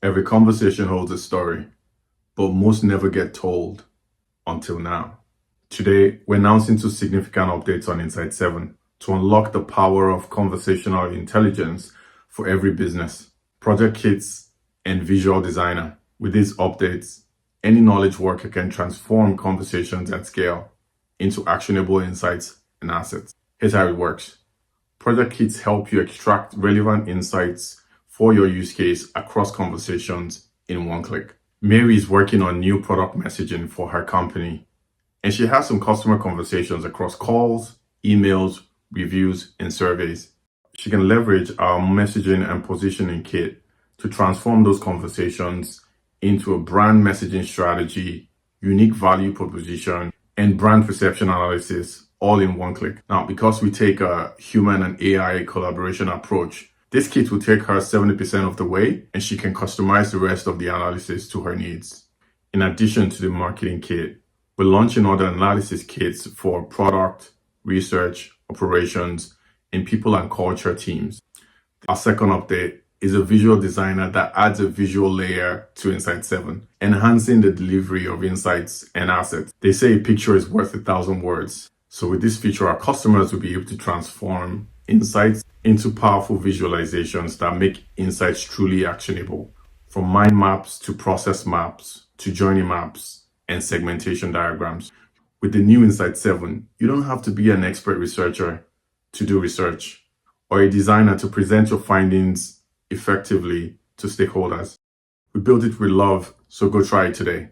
Every conversation holds a story, but most never get told until now. Today, we're announcing two significant updates on Insight7 to unlock the power of conversational intelligence for every business, project kits, and visual designer. With these updates, any knowledge worker can transform conversations at scale into actionable insights and assets. Here's how it works. Project kits help you extract relevant insights for your use case across conversations in one click. Mary is working on new product messaging for her company, and she has some customer conversations across calls, emails, reviews, and surveys. She can leverage our messaging and positioning kit to transform those conversations into a brand messaging strategy, unique value proposition, and brand perception analysis all in one click. Now, because we take a human and AI collaboration approach, this kit will take her 70% of the way, and she can customize the rest of the analysis to her needs. In addition to the marketing kit, we're launching other analysis kits for product, research, operations, and people and culture teams. Our second update is a visual designer that adds a visual layer to Insight7, enhancing the delivery of insights and assets. They say a picture is worth 1,000 words. So with this feature, our customers will be able to transform insights into powerful visualizations that make insights truly actionable, from mind maps to process maps to journey maps and segmentation diagrams. With the new Insight7, you don't have to be an expert researcher to do research or a designer to present your findings effectively to stakeholders. We built it with love, so go try it today.